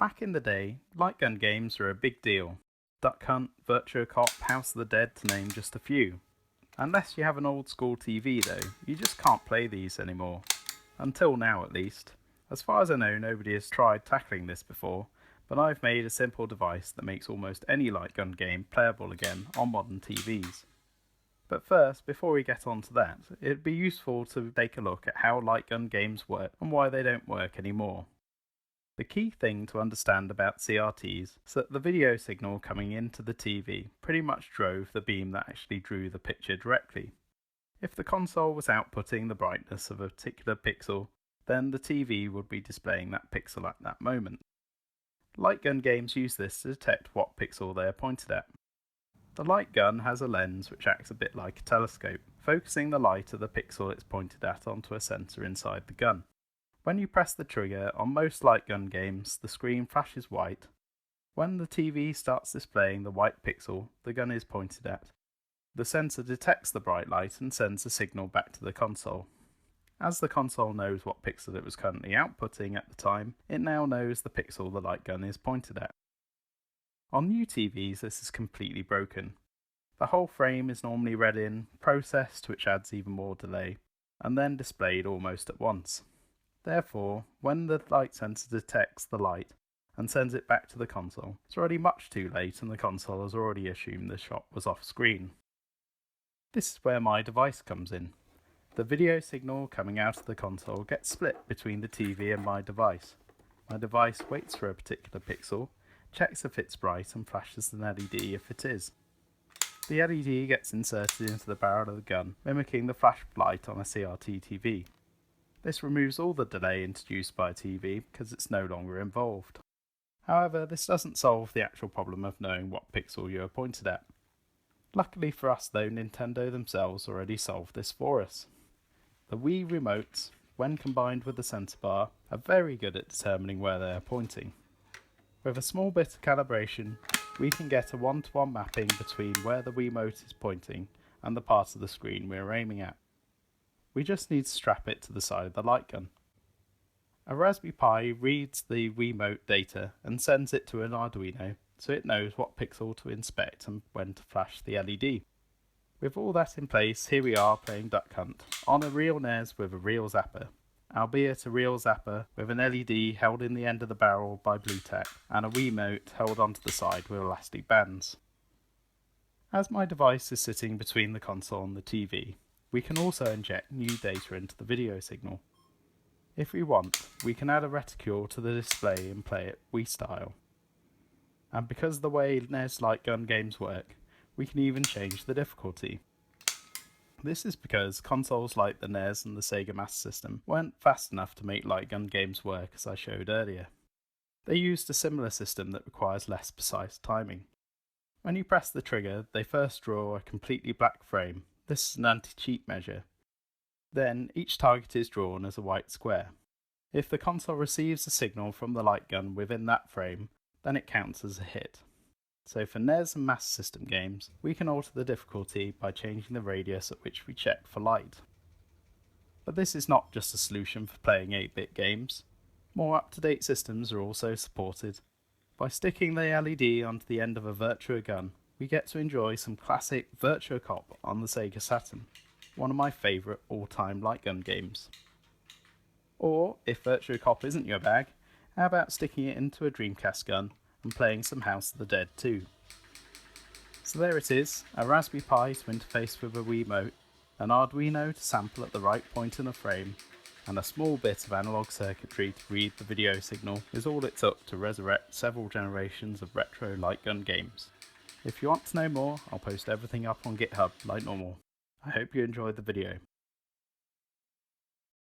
Back in the day, light gun games were a big deal. Duck Hunt, Virtua Cop, House of the Dead to name just a few. Unless you have an old school TV though, you just can't play these anymore. Until now at least. As far as I know, nobody has tried tackling this before, but I've made a simple device that makes almost any light gun game playable again on modern TVs. But first, before we get on to that, it'd be useful to take a look at how light gun games work and why they don't work anymore. The key thing to understand about CRTs is that the video signal coming into the TV pretty much drove the beam that actually drew the picture directly. If the console was outputting the brightness of a particular pixel, then the TV would be displaying that pixel at that moment. Light gun games use this to detect what pixel they are pointed at. The light gun has a lens which acts a bit like a telescope, focusing the light of the pixel it's pointed at onto a sensor inside the gun. When you press the trigger, on most light gun games, the screen flashes white. When the TV starts displaying the white pixel the gun is pointed at, the sensor detects the bright light and sends a signal back to the console. As the console knows what pixel it was currently outputting at the time, it now knows the pixel the light gun is pointed at. On new TVs, this is completely broken. The whole frame is normally read in, processed, which adds even more delay, and then displayed almost at once. Therefore, when the light sensor detects the light and sends it back to the console, it's already much too late and the console has already assumed the shot was off screen. This is where my device comes in. The video signal coming out of the console gets split between the TV and my device. My device waits for a particular pixel, checks if it's bright and flashes an LED if it is. The LED gets inserted into the barrel of the gun, mimicking the flash light on a CRT TV. This removes all the delay introduced by a TV because it's no longer involved. However, this doesn't solve the actual problem of knowing what pixel you are pointed at. Luckily for us though, Nintendo themselves already solved this for us. The Wii remotes, when combined with the sensor bar, are very good at determining where they are pointing. With a small bit of calibration, we can get a one-to-one mapping between where the Wiimote is pointing and the part of the screen we are aiming at. We just need to strap it to the side of the light gun. A Raspberry Pi reads the Wiimote data and sends it to an Arduino so it knows what pixel to inspect and when to flash the LED. With all that in place, here we are playing Duck Hunt on a real NES with a real zapper, albeit a real zapper with an LED held in the end of the barrel by blue tack and a Wiimote held onto the side with elastic bands. As my device is sitting between the console and the TV, we can also inject new data into the video signal. If we want, we can add a reticule to the display and play it Wii style. And because of the way NES light gun games work, we can even change the difficulty. This is because consoles like the NES and the Sega Master System weren't fast enough to make light gun games work as I showed earlier. They used a similar system that requires less precise timing. When you press the trigger, they first draw a completely black frame. This is an anti-cheat measure. Then each target is drawn as a white square. If the console receives a signal from the light gun within that frame, then it counts as a hit. So for NES and Master System games, we can alter the difficulty by changing the radius at which we check for light. But this is not just a solution for playing 8-bit games. More up-to-date systems are also supported. By sticking the LED onto the end of a Virtua gun, we get to enjoy some classic Virtua Cop on the Sega Saturn, one of my favourite all-time light gun games. Or, if Virtua Cop isn't your bag, how about sticking it into a Dreamcast gun and playing some House of the Dead too. So there it is, a Raspberry Pi to interface with a Wiimote, an Arduino to sample at the right point in the frame, and a small bit of analog circuitry to read the video signal is all it took to resurrect several generations of retro light gun games. If you want to know more, I'll post everything up on GitHub like normal. I hope you enjoyed the video.